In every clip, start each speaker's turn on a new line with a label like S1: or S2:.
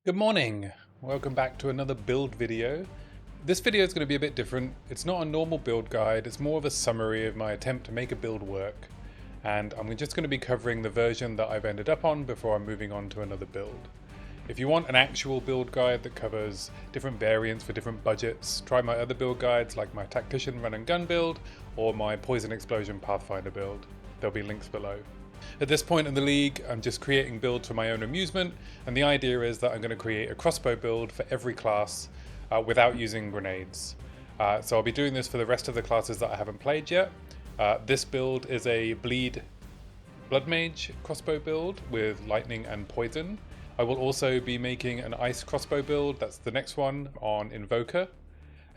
S1: Good morning! Welcome back to another build video. This video is going to be a bit different. It's not a normal build guide, it's more of a summary of my attempt to make a build work. And I'm just going to be covering the version that I've ended up on before I'm moving on to another build. If you want an actual build guide that covers different variants for different budgets, try my other build guides like my Tactician run and gun build or my Poison Explosion Pathfinder build. There'll be links below. At this point in the league, I'm just creating builds for my own amusement, and the idea is that I'm going to create a crossbow build for every class without using grenades. So I'll be doing this for the rest of the classes that I haven't played yet. This build is a Blood Mage crossbow build with lightning and poison. I will also be making an ice crossbow build, that's the next one, on Invoker.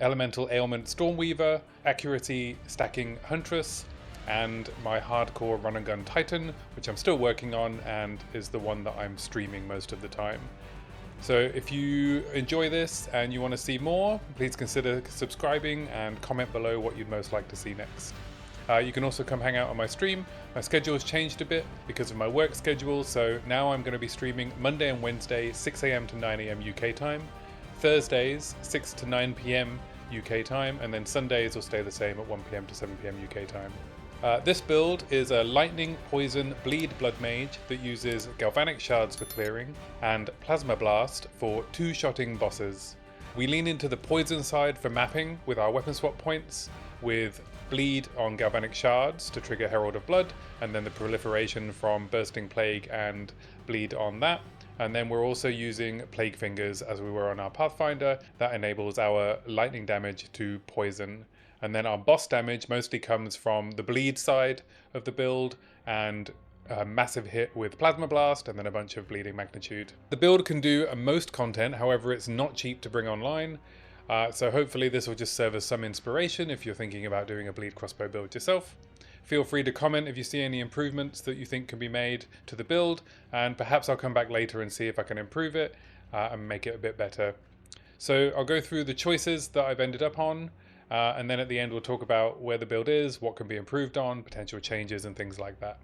S1: Elemental Ailment Stormweaver, Accuracy Stacking Huntress, and my hardcore run and gun Titan, which I'm still working on and is the one that I'm streaming most of the time. So if you enjoy this and you want to see more, please consider subscribing and comment below what you'd most like to see next. You can also come hang out on my stream. My schedule has changed a bit because of my work schedule, so now I'm going to be streaming Monday and Wednesday 6 AM to 9 AM UK time, Thursdays 6 to 9 PM UK time, and then Sundays will stay the same at 1 PM to 7 PM UK time. This build is a Lightning, Poison, Bleed Blood Mage that uses Galvanic Shards for clearing and Plasma Blast for two-shotting bosses. We lean into the Poison side for mapping with our weapon swap points, with Bleed on Galvanic Shards to trigger Herald of Blood, and then the proliferation from Bursting Plague and Bleed on that. And then we're also using Plague Fingers as we were on our Pathfinder. That enables our lightning damage to poison. And then our boss damage mostly comes from the bleed side of the build and a massive hit with Plasma Blast and then a bunch of bleeding magnitude. The build can do most content, however it's not cheap to bring online. So hopefully this will just serve as some inspiration if you're thinking about doing a bleed crossbow build yourself. Feel free to comment if you see any improvements that you think can be made to the build, and perhaps I'll come back later and see if I can improve it and make it a bit better. So I'll go through the choices that I've ended up on. And then at the end we'll talk about where the build is, what can be improved on, potential changes and things like that.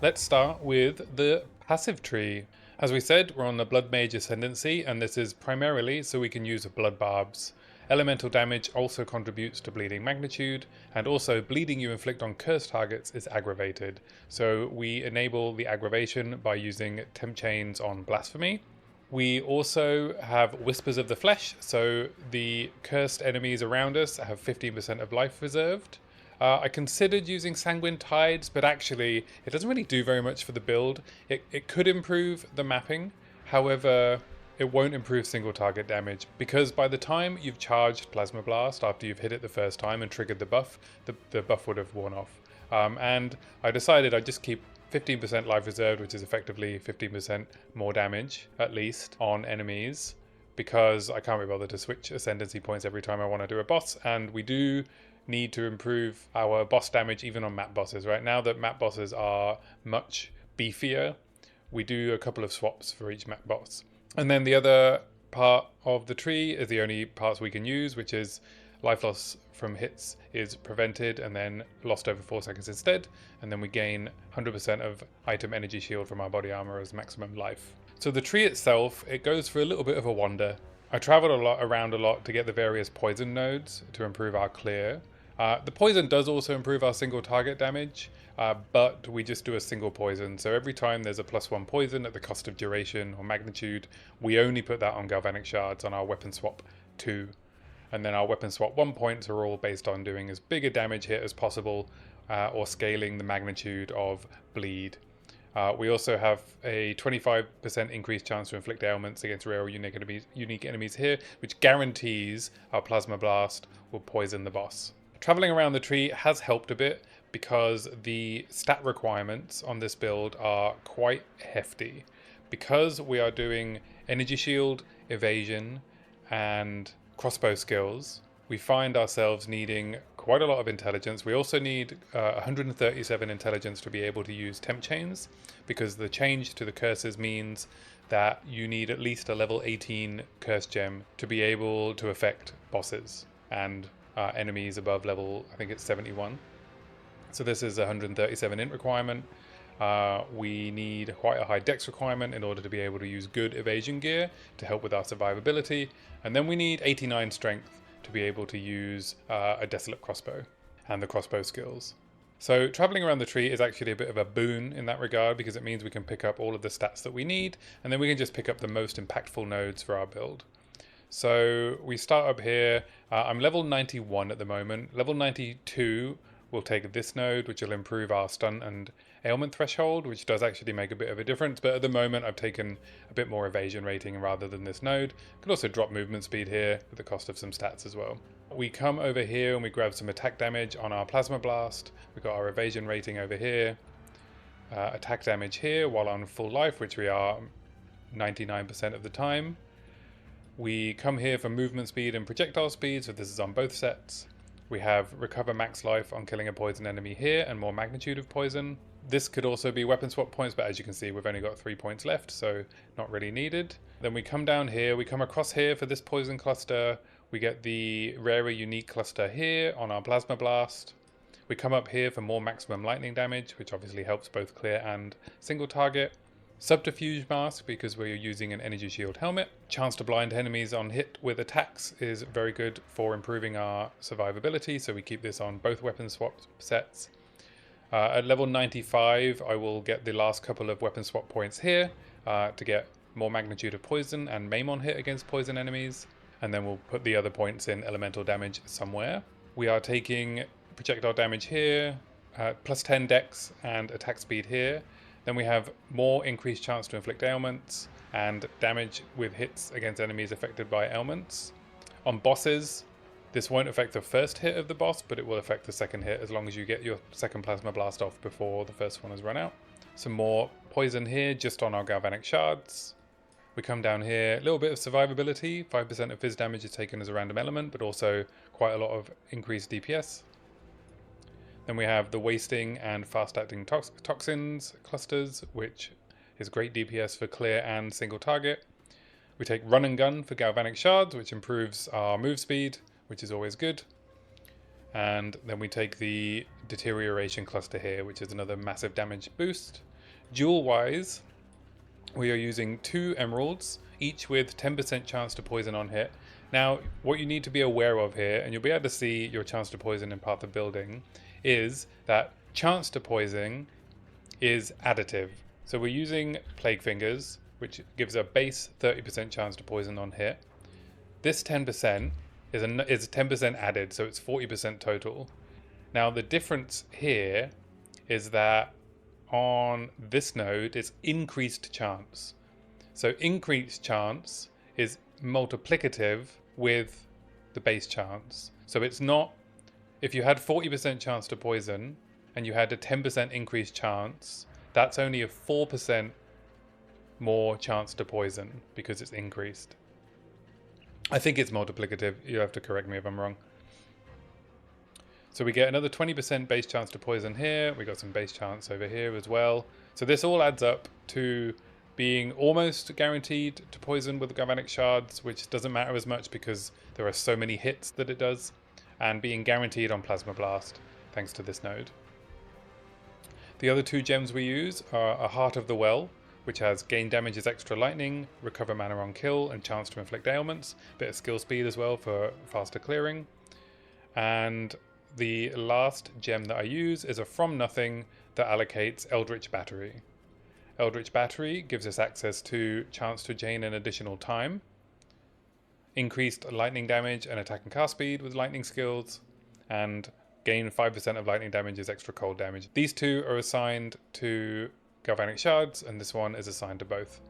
S1: Let's start with the passive tree. As we said, we're on the Blood Mage Ascendancy, and this is primarily so we can use blood barbs. Elemental damage also contributes to bleeding magnitude, and also bleeding you inflict on cursed targets is aggravated. So we enable the aggravation by using temp chains on blasphemy. We also have Whispers of the Flesh, so the cursed enemies around us have 15% of life reserved. I considered using Sanguine Tides, but actually it doesn't really do very much for the build. It could improve the mapping, however it won't improve single target damage, because by the time you've charged Plasma Blast after you've hit it the first time and triggered the buff, the buff would have worn off. And I decided I'd just keep 15% life reserved, which is effectively 15% more damage, at least, on enemies, because I can't be bothered to switch ascendancy points every time I want to do a boss, and we do need to improve our boss damage even on map bosses. Right now that map bosses are much beefier, we do a couple of swaps for each map boss. And then the other part of the tree is the only parts we can use, which is life loss from hits is prevented and then lost over 4 seconds instead. And then we gain 100% of item energy shield from our body armor as maximum life. So the tree itself, it goes for a little bit of a wander. I traveled around a lot to get the various poison nodes to improve our clear. The poison does also improve our single target damage, but we just do a single poison. So every time there's a +1 poison at the cost of duration or magnitude, we only put that on Galvanic Shards on our weapon swap 2. And then our weapon swap 1 points are all based on doing as big a damage hit as possible or scaling the magnitude of bleed. We also have a 25% increased chance to inflict ailments against rare or unique enemies here, which guarantees our Plasma Blast will poison the boss. Traveling around the tree has helped a bit because the stat requirements on this build are quite hefty. Because we are doing energy shield, evasion, and crossbow skills, we find ourselves needing quite a lot of intelligence. We also need 137 intelligence to be able to use temp chains, because the change to the curses means that you need at least a level 18 curse gem to be able to affect bosses and enemies above level, I think it's 71. So this is a 137 int requirement. We need quite a high dex requirement in order to be able to use good evasion gear to help with our survivability. And then we need 89 strength to be able to use a desolate crossbow and the crossbow skills. So traveling around the tree is actually a bit of a boon in that regard, because it means we can pick up all of the stats that we need, and then we can just pick up the most impactful nodes for our build. So we start up here. I'm level 91 at the moment. Level 92 will take this node, which will improve our stun and ailment threshold, which does actually make a bit of a difference. But at the moment, I've taken a bit more evasion rating rather than this node. Could also drop movement speed here at the cost of some stats as well. We come over here and we grab some attack damage on our plasma blast. We've got our evasion rating over here. Attack damage here while on full life, which we are 99% of the time. We come here for movement speed and projectile speed, so this is on both sets. We have recover max life on killing a poison enemy here and more magnitude of poison. This could also be weapon swap points, but as you can see, we've only got 3 points left, so not really needed. Then we come down here, we come across here for this poison cluster. We get the rarer unique cluster here on our plasma blast. We come up here for more maximum lightning damage, which obviously helps both clear and single target. Subterfuge mask, because we're using an energy shield helmet. Chance to blind enemies on hit with attacks is very good for improving our survivability, so we keep this on both weapon swap sets. At level 95, I will get the last couple of weapon swap points here to get more magnitude of poison and maim on hit against poison enemies. And then we'll put the other points in elemental damage somewhere. We are taking projectile damage here, plus 10 dex and attack speed here. Then we have more increased chance to inflict ailments and damage with hits against enemies affected by ailments. On bosses, this won't affect the first hit of the boss, but it will affect the second hit as long as you get your second plasma blast off before the first one has run out. Some more poison here just on our Galvanic Shards. We come down here, a little bit of survivability. 5% of fizz damage is taken as a random element, but also quite a lot of increased DPS. Then we have the wasting and fast-acting toxins clusters, which is great DPS for clear and single target. We take run and gun for Galvanic Shards, which improves our move speed, which is always good. And then we take the deterioration cluster here, which is another massive damage boost. Duel-wise, we are using 2 emeralds, each with 10% chance to poison on hit. Now, what you need to be aware of here, and you'll be able to see your chance to poison in Path of Building, is that chance to poison is additive. So we're using Plague Fingers, which gives a base 30% chance to poison on hit. This 10% is 10% added, so it's 40% total. Now the difference here is that on this node it's increased chance. So increased chance is multiplicative with the base chance. So it's not, if you had 40% chance to poison and you had a 10% increased chance, that's only a 4% more chance to poison because it's increased. I think it's multiplicative. You have to correct me if I'm wrong. So we get another 20% base chance to poison here. We got some base chance over here as well. So this all adds up to being almost guaranteed to poison with the Galvanic Shards, which doesn't matter as much because there are so many hits that it does, and being guaranteed on Plasma Blast thanks to this node. The other 2 gems we use are a Heart of the Well, which has gain damage as extra lightning, recover mana on kill, and chance to inflict ailments. Bit of skill speed as well for faster clearing. And the last gem that I use is a From Nothing that allocates Eldritch Battery. Eldritch Battery gives us access to chance to gain an additional time, increased lightning damage and attack and cast speed with lightning skills, and gain 5% of lightning damage as extra cold damage. These 2 are assigned to Galvanic Shards, and this one is assigned to both.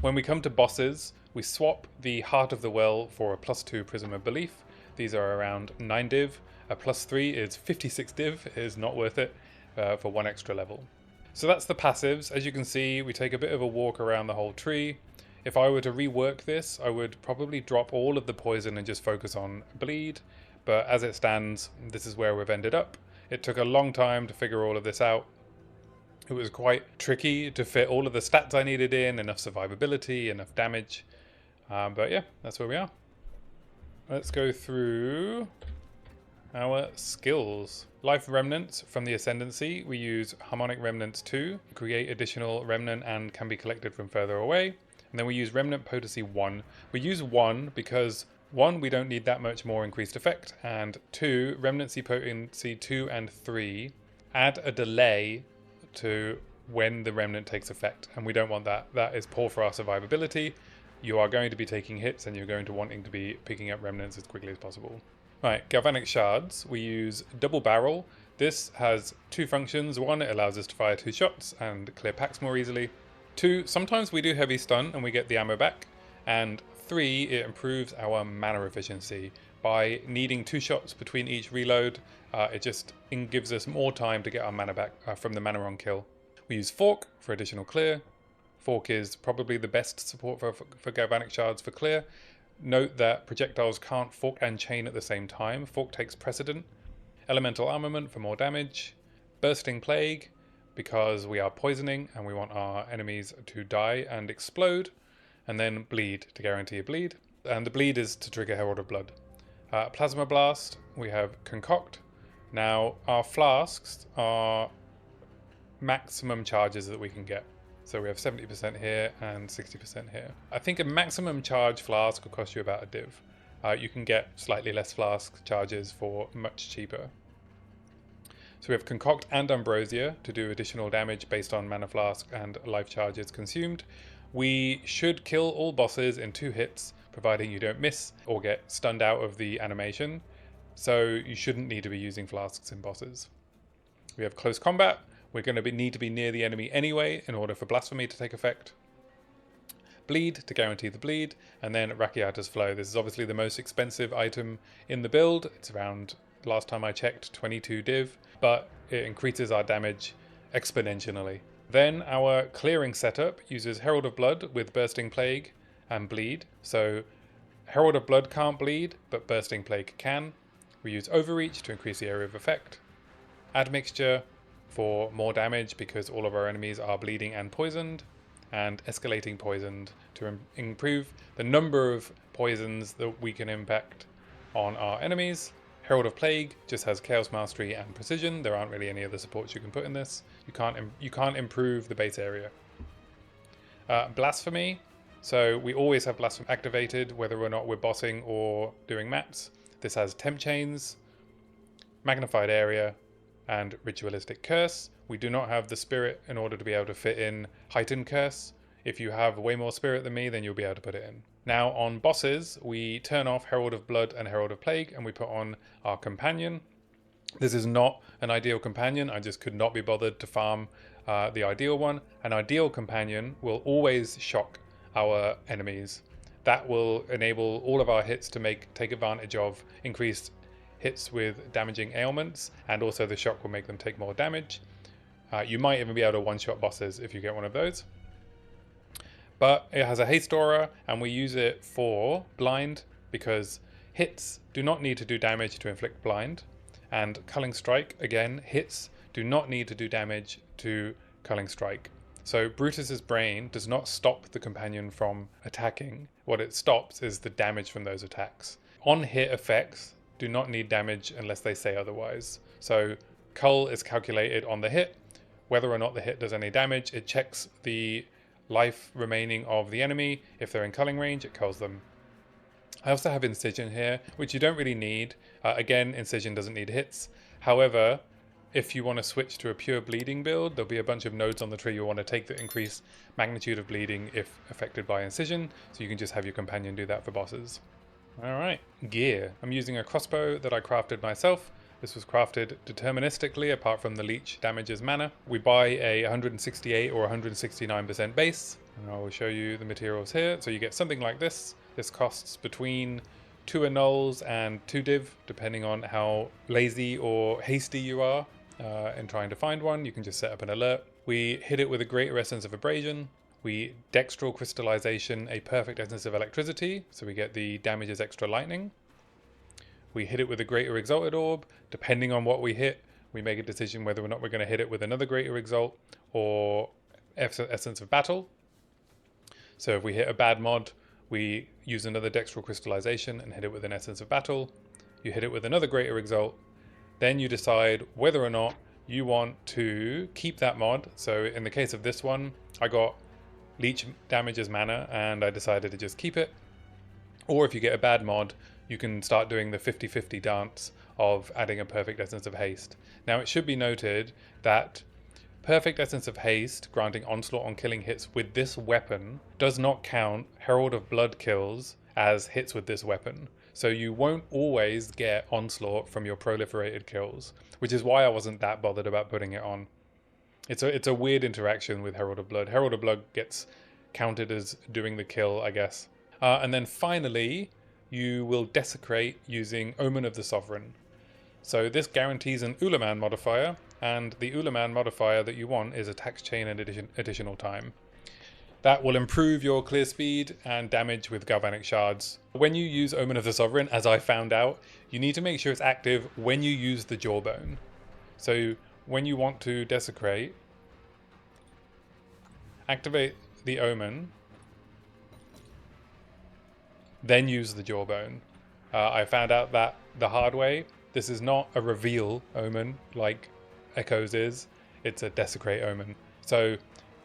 S1: When we come to bosses, we swap the Heart of the Well for a +2 Prism of Belief. These are around 9 div. A +3 is 56 div. It is not worth it for 1 extra level. So that's the passives. As you can see, we take a bit of a walk around the whole tree. If I were to rework this, I would probably drop all of the poison and just focus on bleed. But as it stands, this is where we've ended up. It took a long time to figure all of this out. It was quite tricky to fit all of the stats I needed in, enough survivability, enough damage. But yeah, that's where we are. let's go through our skills. Life Remnants from the Ascendancy. We use Harmonic Remnants 2, create additional remnant and can be collected from further away. And then we use Remnant Potency 1. We use 1 because 1, we don't need that much more increased effect, and 2, Remnancy Potency 2 and 3 add a delay to when the remnant takes effect, and we don't want that. That is poor for our survivability. You are going to be taking hits and you're going to wanting to be picking up remnants as quickly as possible. Right, Galvanic Shards. We use double barrel. This has 2 functions. 1, it allows us to fire 2 shots and clear packs more easily. 2, sometimes we do heavy stun and we get the ammo back. And 3, it improves our mana efficiency. By needing 2 shots between each reload, it just gives us more time to get our mana back from the mana on kill. We use Fork for additional clear. Fork is probably the best support for Galvanic Shards for clear. Note that projectiles can't fork and chain at the same time. Fork takes precedent. Elemental Armament for more damage. Bursting Plague, because we are poisoning and we want our enemies to die and explode. And then Bleed, to guarantee a bleed. And the bleed is to trigger Herald of Blood. Plasma Blast, we have Concoct. Now, our flasks are maximum charges that we can get. So we have 70% here and 60% here. I think a maximum charge flask will cost you about a div. You can get slightly less flask charges for much cheaper. So we have Concoct and Ambrosia to do additional damage based on mana flask and life charges consumed. We should kill all bosses in 2 hits, providing you don't miss or get stunned out of the animation. So you shouldn't need to be using flasks in bosses. We have Close Combat. We're going to need to be near the enemy anyway in order for Blasphemy to take effect. Bleed to guarantee the bleed, and then Rakiata's Flow. This is obviously the most expensive item in the build. It's around, last time I checked, 22 div, but it increases our damage exponentially. Then our clearing setup uses Herald of Blood with Bursting Plague and Bleed. So Herald of Blood can't bleed, but Bursting Plague can. We use Overreach to increase the area of effect. Admixture for more damage because all of our enemies are bleeding and poisoned, and Escalating Poisoned to improve the number of poisons that we can impact on our enemies. Herald of Plague just has Chaos Mastery and Precision. There aren't really any other supports you can put in this. You can't improve the base area. Blasphemy. So we always have Blasphemy activated whether or not we're bossing or doing maps. This has Temp Chains, Magnified Area, and Ritualistic Curse. We do not have the Spirit in order to be able to fit in Heightened Curse. If you have way more Spirit than me, then you'll be able to put it in. Now on bosses, we turn off Herald of Blood and Herald of Plague, and we put on our Companion. This is not an ideal companion. I just could not be bothered to farm the ideal one. An ideal companion will always shock our enemies. That will enable all of our hits to take advantage of increased hits with damaging ailments, and also the shock will make them take more damage. You might even be able to one-shot bosses if you get one of those. But it has a haste aura, and we use it for blind because hits do not need to do damage to inflict blind, and Culling Strike, again, hits do not need to do damage to Culling Strike. So Brutus's Brain does not stop the companion from attacking. What it stops is the damage from those attacks. On-hit effects do not need damage unless they say otherwise. So Cull is calculated on the hit. Whether or not the hit does any damage, it checks the life remaining of the enemy. If they're in culling range, it culls them. I also have Incision here, which you don't really need. Again, Incision doesn't need hits. However, if you want to switch to a pure bleeding build, there'll be a bunch of nodes on the tree you want to take that increase magnitude of bleeding if affected by Incision, so you can just have your companion do that for bosses. Alright, gear. I'm using a crossbow that I crafted myself. This was crafted deterministically apart from the leech damages mana. We buy a 168 or 169% base, and I will show you the materials here. So you get something like this. This costs between 2 annuls and 2 div, depending on how lazy or hasty you are in trying to find one. You can just set up an alert. We hit it with a Greater Essence of Abrasion. We Dextral Crystallization, a Perfect Essence of Electricity, so we get the damages extra lightning. We hit it with a Greater Exalted Orb. Depending on what we hit, we make a decision whether or not we're going to hit it with another Greater Exalt or Essence of Battle. So if we hit a bad mod, we use another dextral crystallization and hit it with an essence of battle. You hit it with another greater exalt. Then you decide whether or not you want to keep that mod. So in the case of this one, I got leech damage as mana and I decided to just keep it. Or if you get a bad mod, you can start doing the 50-50 dance of adding a perfect essence of haste. Now it should be noted that perfect essence of haste, granting onslaught on killing hits with this weapon, does not count Herald of Blood kills as hits with this weapon. So you won't always get onslaught from your proliferated kills, which is why I wasn't that bothered about putting it on. It's a weird interaction with Herald of Blood. Herald of Blood gets counted as doing the kill, I guess. And then finally, you will desecrate using Omen of the Sovereign. So this guarantees an Ulaman modifier, and the Ulaman modifier that you want is attack chain and additional time. That will improve your clear speed and damage with Galvanic Shards. When you use Omen of the Sovereign, as I found out, you need to make sure it's active when you use the Jawbone. So when you want to desecrate, activate the Omen, then use the Jawbone. I found out that the hard way. This is not a reveal Omen like Echoes is. It's a desecrate Omen. So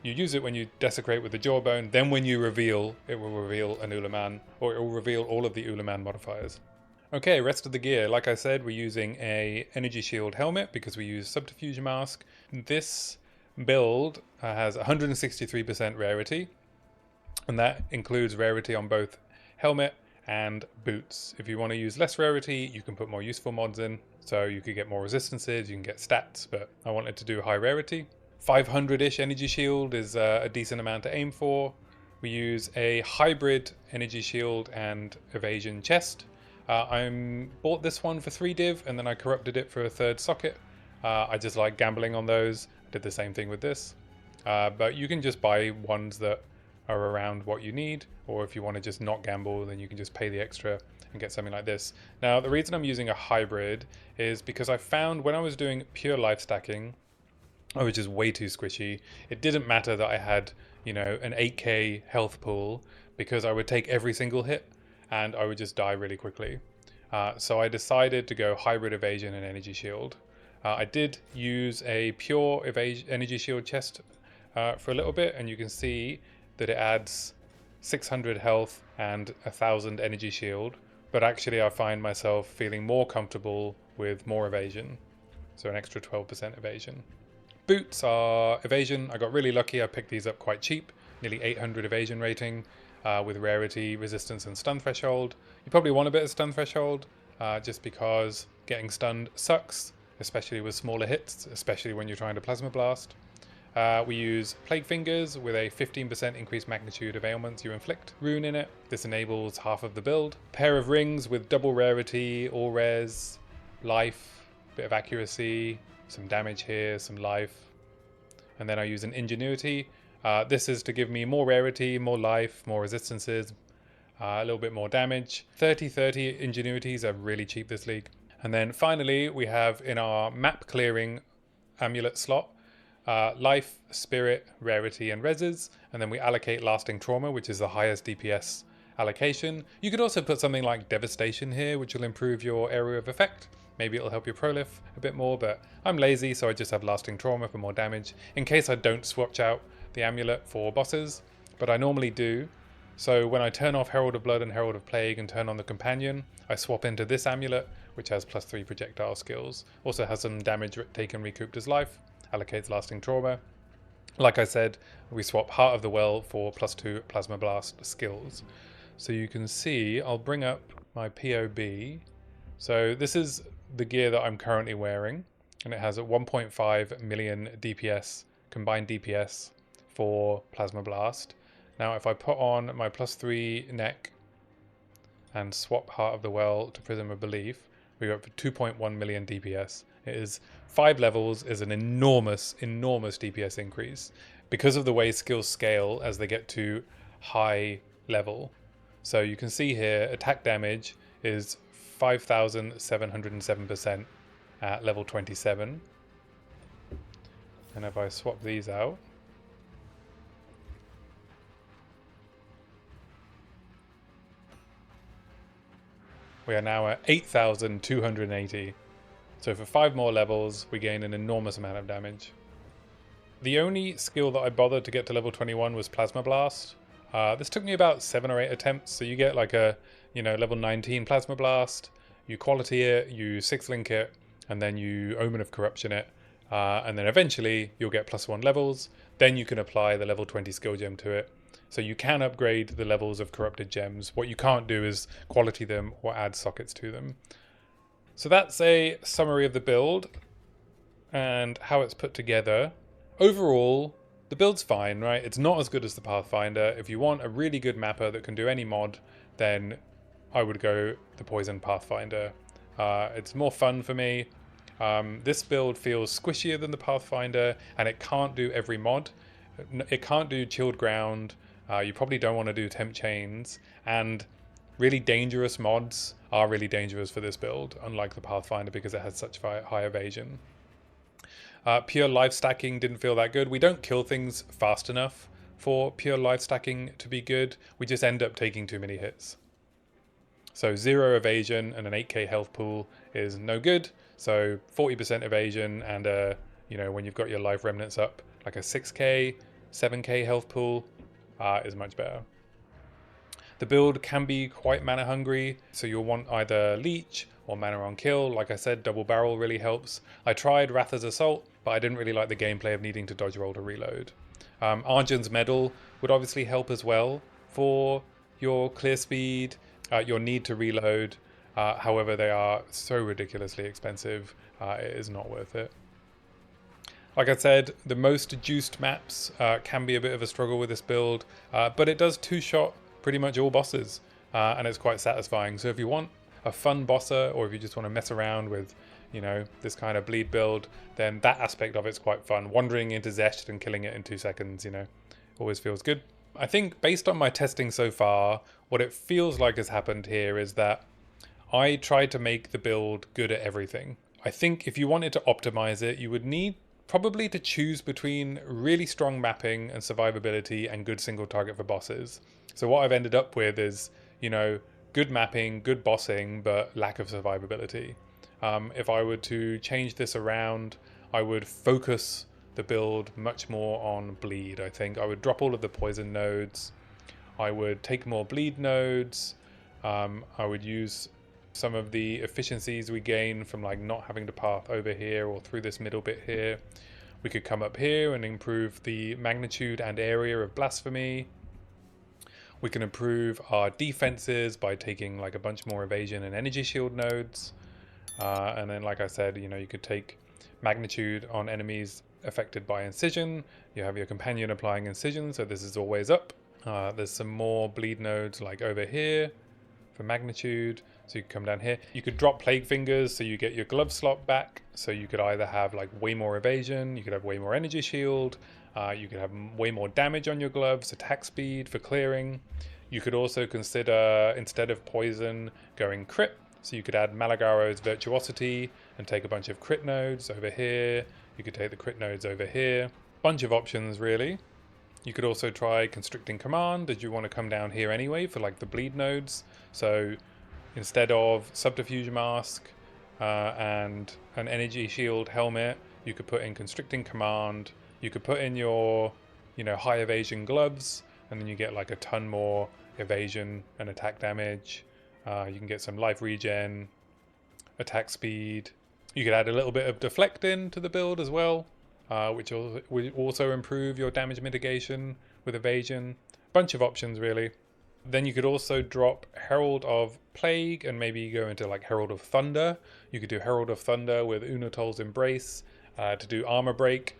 S1: you use it when you desecrate with the Jawbone, then when you reveal, it will reveal an Ulaman, or it will reveal all of the Ulaman modifiers. Okay, rest of the gear. Like I said, we're using a energy shield helmet because we use subterfuge mask. This build has 163% rarity, and that includes rarity on both helmet and boots. If you want to use less rarity, you can put more useful mods in. So you could get more resistances, you can get stats, but I wanted to do high rarity. 500-ish energy shield is a decent amount to aim for. We use a hybrid energy shield and evasion chest. I bought this one for 3 div and then I corrupted it for a 3rd socket. I just like gambling on those. Did the same thing with this. But you can just buy ones that are around what you need, or if you want to just not gamble, then you can just pay the extra and get something like this. Now, the reason I'm using a hybrid is because I found when I was doing pure life stacking, I was just way too squishy. It didn't matter that I had, you know, an 8k health pool, because I would take every single hit and I would just die really quickly. So I decided to go hybrid evasion and energy shield. I did use a pure energy shield chest for a little bit, and you can see that it adds 600 health and 1000 energy shield, but actually I find myself feeling more comfortable with more evasion, so an extra 12% evasion. Boots are evasion. I got really lucky. I picked these up quite cheap, nearly 800 evasion rating with rarity, resistance and stun threshold. You probably want a bit of stun threshold just because getting stunned sucks, especially with smaller hits, especially when you're trying to plasma blast. We use Plague Fingers with a 15% increased magnitude of ailments you inflict rune in it. This enables half of the build. Pair of rings with double rarity, all res, life, bit of accuracy, some damage here, some life. And then I use an Ingenuity. This is to give me more rarity, more life, more resistances, a little bit more damage. 30/30 Ingenuities are really cheap this league. And then finally, we have in our map clearing amulet slot, life, spirit, rarity, and reses, and then we allocate lasting trauma, which is the highest DPS allocation. You could also put something like devastation here, which will improve your area of effect. Maybe it'll help your prolif a bit more, but I'm lazy, so I just have lasting trauma for more damage in case I don't swatch out the amulet for bosses, but I normally do. So when I turn off Herald of Blood and Herald of Plague and turn on the companion, I swap into this amulet, which has +3 projectile skills. Also has some damage taken recouped as life. Allocates lasting trauma. Like I said, we swap Heart of the Well for +2 Plasma Blast skills. So you can see, I'll bring up my POB. So this is the gear that I'm currently wearing, and it has a 1.5 million DPS, combined DPS for Plasma Blast. Now if I put on my +3 neck and swap Heart of the Well to Prism of Belief, we go up for 2.1 million DPS. It is 5 levels, is an enormous DPS increase because of the way skills scale as they get to high level. So you can see here, attack damage is 5,707% at level 27. And if I swap these out, We are now at 8,280. So for 5 more levels, we gain an enormous amount of damage. The only skill that I bothered to get to level 21 was Plasma Blast. This took me about 7 or 8 attempts, so you get like a, level 19 Plasma Blast, you quality it, you 6-link it, and then you Omen of Corruption it, and then eventually you'll get +1 levels, then you can apply the level 20 skill gem to it. So you can upgrade the levels of corrupted gems. What you can't do is quality them or add sockets to them. So that's a summary of the build and how it's put together. Overall, the build's fine, right? It's not as good as the Pathfinder. If you want a really good mapper that can do any mod, then I would go the Poison Pathfinder. It's more fun for me. This build feels squishier than the Pathfinder, and it can't do every mod. It can't do Chilled Ground. You probably don't want to do Temp Chains, and really dangerous mods are really dangerous for this build, unlike the Pathfinder because it has such high evasion. Pure life stacking didn't feel that good. We don't kill things fast enough for pure life stacking to be good. We just end up taking too many hits. So 0 evasion and an 8k health pool is no good. So 40% evasion and when you've got your life remnants up, like a 6k, 7k health pool is much better. The build can be quite mana hungry, so you'll want either Leech or Mana on Kill. Like I said, Double Barrel really helps. I tried Ratha's Assault, but I didn't really like the gameplay of needing to dodge roll to reload. Arjun's Medal would obviously help as well for your clear speed, your need to reload. However, they are so ridiculously expensive, it is not worth it. Like I said, the most juiced maps can be a bit of a struggle with this build, but it does 2-shot pretty much all bosses, and it's quite satisfying. So if you want a fun bosser, or if you just want to mess around with, this kind of bleed build, then that aspect of it's quite fun. Wandering into Zesht and killing it in 2 seconds, always feels good. I think based on my testing so far, what it feels like has happened here is that I tried to make the build good at everything. I think if you wanted to optimize it, you would need probably to choose between really strong mapping and survivability and good single target for bosses. So what I've ended up with is, good mapping, good bossing, but lack of survivability. If I were to change this around, I would focus the build much more on bleed, I think. I would drop all of the poison nodes. I would take more bleed nodes. I would use some of the efficiencies we gain from like not having to path over here or through this middle bit here. We could come up here and improve the magnitude and area of blasphemy. We can improve our defenses by taking like a bunch more evasion and energy shield nodes. And then, like I said, you could take magnitude on enemies affected by incision. You have your companion applying incision, so this is always up. There's some more bleed nodes like over here for magnitude. So you can come down here. You could drop Plague Fingers so you get your glove slot back. So you could either have like way more evasion, you could have way more energy shield, you could have way more damage on your gloves, attack speed for clearing. You could also consider, instead of poison, going crit. So you could add Malagaro's Virtuosity and take a bunch of crit nodes over here. You could take the crit nodes over here. Bunch of options, really. You could also try Constricting Command, as you want to come down here anyway for like the bleed nodes. So instead of Subterfuge Mask and an Energy Shield helmet, you could put in Constricting Command. You could put in your, high evasion gloves, and then you get like a ton more evasion and attack damage. You can get some life regen, attack speed. You could add a little bit of deflect in to the build as well, which will also improve your damage mitigation with evasion. Bunch of options, really. Then you could also drop Herald of Plague and maybe go into like Herald of Thunder. You could do Herald of Thunder with Unatol's Embrace to do Armor Break,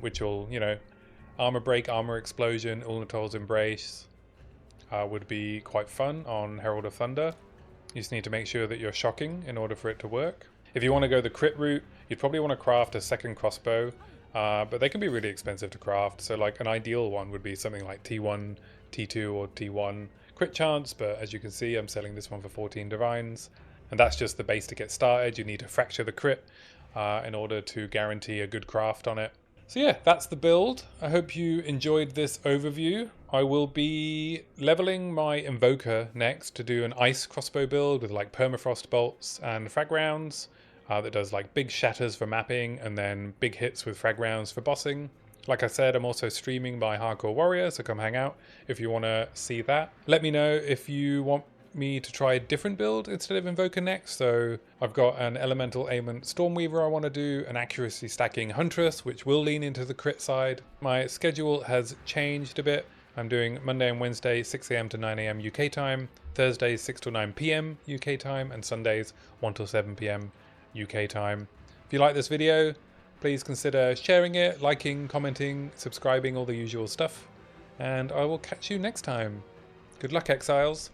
S1: which will, Armor Break, Armor Explosion, Unatol's Embrace would be quite fun on Herald of Thunder. You just need to make sure that you're shocking in order for it to work. If you want to go the crit route, you'd probably want to craft a second crossbow, but they can be really expensive to craft. So like an ideal one would be something like T1, T2 or T1 crit chance, but as you can see, I'm selling this one for 14 divines, and that's just the base to get started. You need to fracture the crit in order to guarantee a good craft on it. So yeah, that's the build. I hope you enjoyed this overview. I will be leveling my Invoker next to do an ice crossbow build with like permafrost bolts and frag rounds that does like big shatters for mapping and then big hits with frag rounds for bossing. Like I said, I'm also streaming by Hardcore Warrior, so come hang out if you want to see that. Let me know if you want me to try a different build instead of Invoker next. So I've got an Elemental Aimant Stormweaver I want to do, an Accuracy Stacking Huntress, which will lean into the crit side. My schedule has changed a bit. I'm doing Monday and Wednesday 6 AM to 9 AM UK time, Thursdays 6 to 9 PM UK time, and Sundays 1 to 7 PM UK time. If you like this video, please consider sharing it, liking, commenting, subscribing, all the usual stuff. And I will catch you next time. Good luck, Exiles.